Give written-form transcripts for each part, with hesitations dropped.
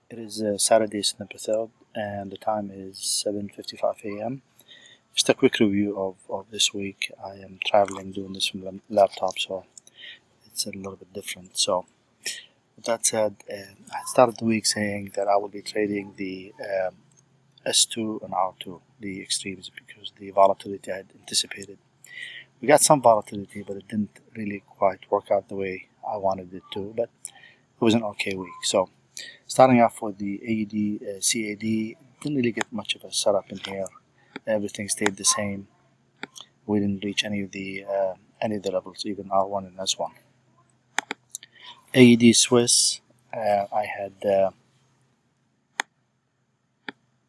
It is Saturday, September 3rd, and the time is 7:55 a.m. Just a quick review of this week. I am traveling, doing this from the laptop, so it's a little bit different. So, with that said, I started the week saying that I will be trading the S2 and R2, the extremes, because the volatility I had anticipated. We got some volatility, but it didn't really quite work out the way I wanted it to, but it was an okay week. So, starting off with the AUD, CAD, didn't really get much of a setup in here. Everything stayed the same. We didn't reach any of the levels, even R1 and S1. AUD Swiss,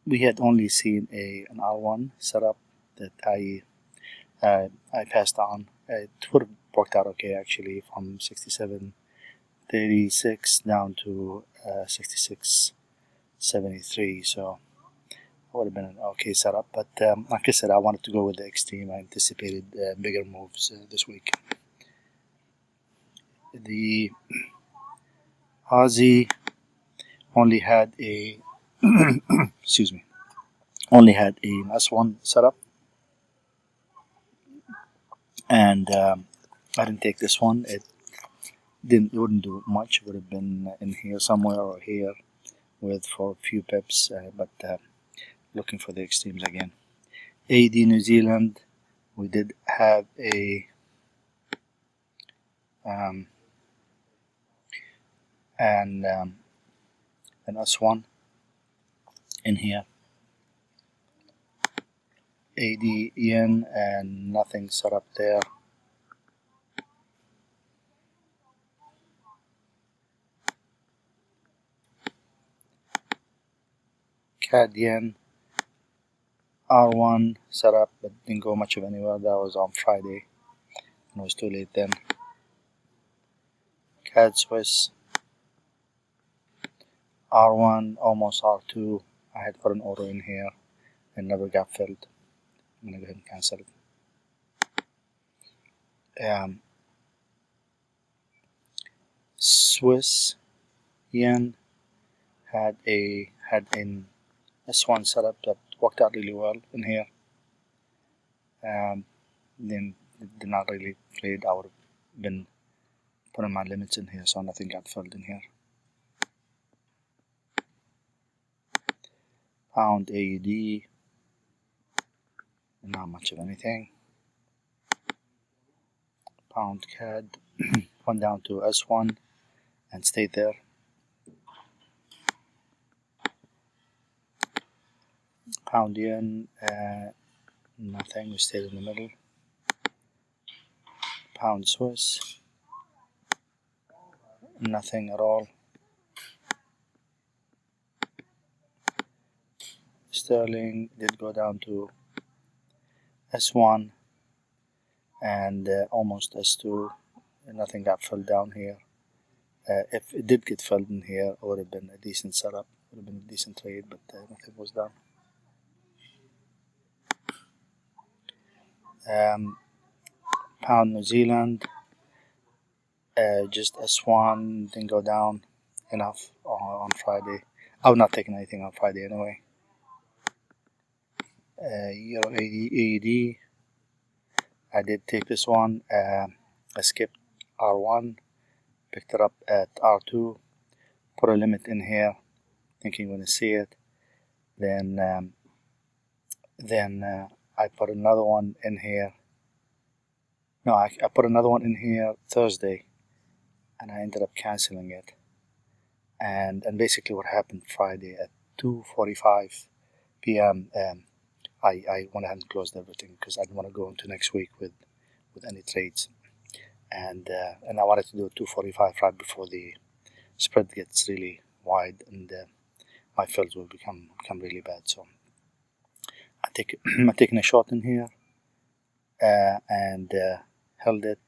we had only seen an R1 setup that I passed on. It would have worked out okay actually, from 67.36 down to 66.73. So would have been an okay setup, but like I said, I wanted to go with the extreme. I anticipated bigger moves this week. The Aussie only had a excuse me, only had an S1 setup, and I didn't take this one. It wouldn't do much. It would have been in here somewhere or here for a few pips, but looking for the extremes again. AD New Zealand, we did have an S1 in here. AD yen, and nothing set up there. CAD yen, R1 set up, but didn't go much of anywhere. That was on Friday, and it was too late then. CAD Swiss, R1, almost R2. I had put an order in here and never got filled. I'm gonna go ahead and cancel it. Swiss yen had an S1 setup that worked out really well in here. Then it did not really trade. I would have been putting my limits in here, so nothing got filled in here. Pound AUD, not much of anything. Pound CAD went down to S1 and stayed there. Pound yen, nothing, we stayed in the middle. Pound Swiss, nothing at all. Sterling did go down to S1 and almost S2. Nothing got filled down here. If it did get filled in here, it would have been a decent setup. It would have been a decent trade, but nothing was done. Pound New Zealand, just S1, didn't go down enough on Friday. I was not taking anything on Friday anyway. Euro AUD, I did take this one. I skipped R1, picked it up at R2, put a limit in here, thinking when I see it. Then I put another one in here. No, I put another one in here Thursday, and I ended up canceling it. And basically what happened Friday at 2:45 p.m. I went ahead and closed everything because I didn't want to go into next week with any trades, and I wanted to do it 2:45 right before the spread gets really wide, and my fills will become really bad. So I'm taking a short in here, and held it.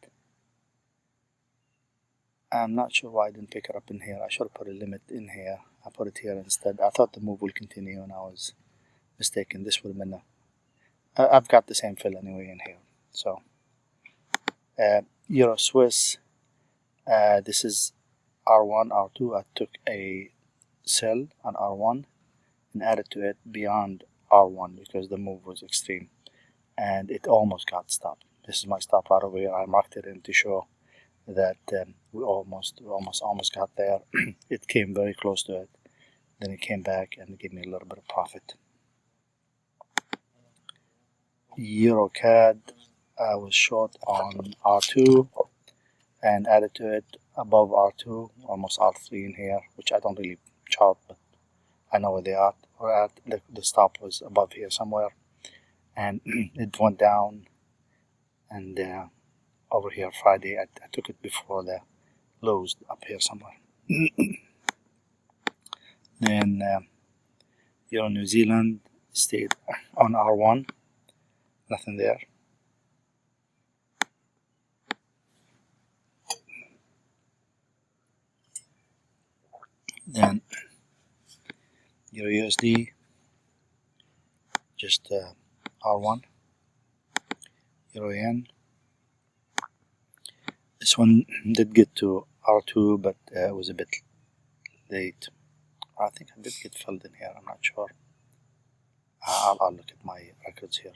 I'm not sure why I didn't pick it up in here. I should have put a limit in here. I put it here instead. I thought the move will continue, and I was mistaken. This would have been I've got the same fill anyway in here. So Euro Swiss, this is R1, R2. I took a sell on R1 and added to it beyond R1 because the move was extreme, and it almost got stopped. This is my stop right over here. I marked it in to show that we almost got there. It came very close to it, then it came back and gave me a little bit of profit. Euro CAD, I was short on R2 and added to it above R2, almost R3 in here, which I don't really chart, but I know where they are. Or at the stop was above here somewhere, and it went down, and over here Friday I took it before the lows up here somewhere. Then Euro New Zealand stayed on R1, nothing there. Then Euro USD, just R1. Euro Yen, this one did get to R2, but it was a bit late. I think I did get filled in here, I'm not sure. I'll look at my records here.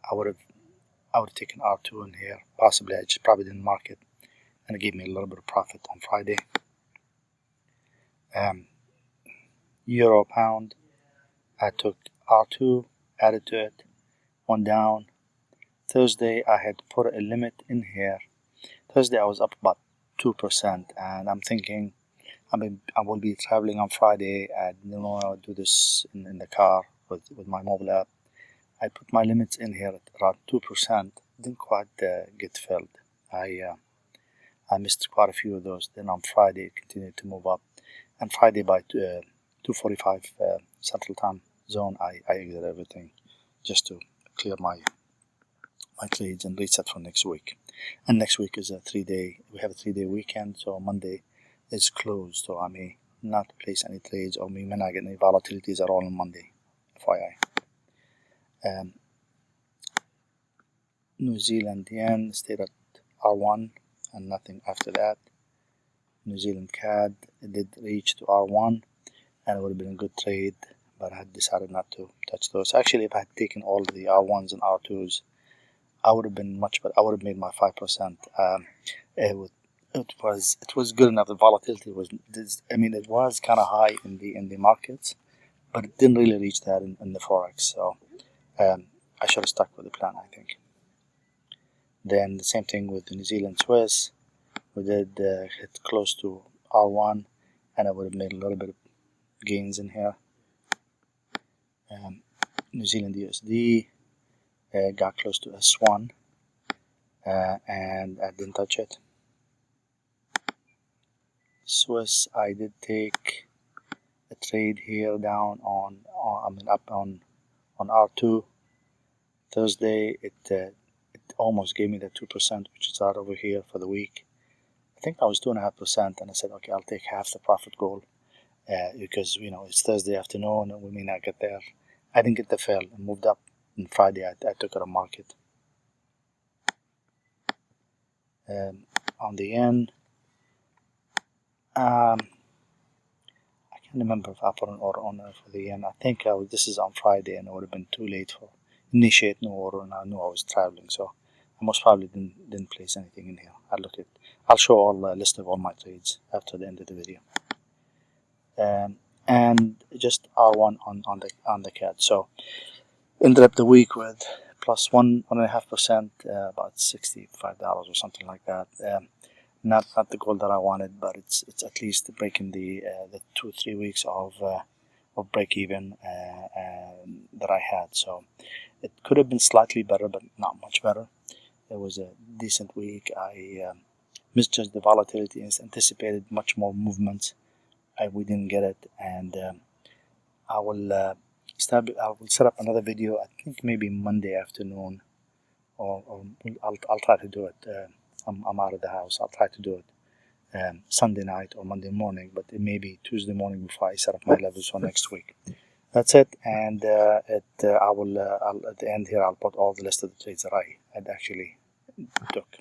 I would have taken R2 in here. Possibly I just probably didn't mark it, and it gave me a little bit of profit on Friday. Euro Pound, I took R2, added to it, went down. Thursday I had put a limit in here. Thursday I was up about 2%, and I'm thinking I will be traveling on Friday. I don't want to do this in the car with my mobile app. I put my limits in here at around 2%. Didn't quite get filled. I missed quite a few of those. Then on Friday it continued to move up, and Friday by 2:45 Central Time Zone I exited everything just to clear my trades and reset for next week. And next week is we have a 3-day weekend, so Monday is closed, so I may not place any trades, or we may not get any volatilities at all on Monday, FYI. New Zealand Yen stayed at R1 and nothing after that. New Zealand CAD, it did reach to R1 and it would have been a good trade, but I had decided not to touch those. Actually, if I had taken all the R1s and R2s, I would have been much better. I would have made my 5%. It was good enough. The volatility was, it was kind of high in the markets, but it didn't really reach that in the Forex. So I should have stuck with the plan, I think. Then the same thing with the New Zealand Swiss. We did hit close to R1, and I would have made a little bit of gains in here. New Zealand USD got close to S1, and I didn't touch it. Swiss, I did take a trade here down up on R2. Thursday it almost gave me the 2%, which is out over here for the week. I think I was 2.5%, and I said, okay, I'll take half the profit goal because it's Thursday afternoon and we may not get there. I didn't get the fill and moved up. And Friday I took it on market. On the yen, I can't remember if I put an order on there for the yen. I think this is on Friday, and it would have been too late for initiate new order, and I knew I was traveling, so I most probably didn't place anything in here. I'll show all a list of all my trades after the end of the video. And just R1 on the CAD. So ended up the week with plus 1.5%, about $65 or something like that. Not the goal that I wanted, but it's at least breaking the 2-3 weeks of break even that I had. So it could have been slightly better, but not much better. It was a decent week. I misjudged the volatility and anticipated much more movement. We didn't get it, and I will set up another video. I think maybe Monday afternoon, or I'll try to do it. I'm out of the house. I'll try to do it Sunday night or Monday morning, but it may be Tuesday morning before I set up my levels for next week. That's it, and at the end here I'll put all the list of the trades that I had actually took.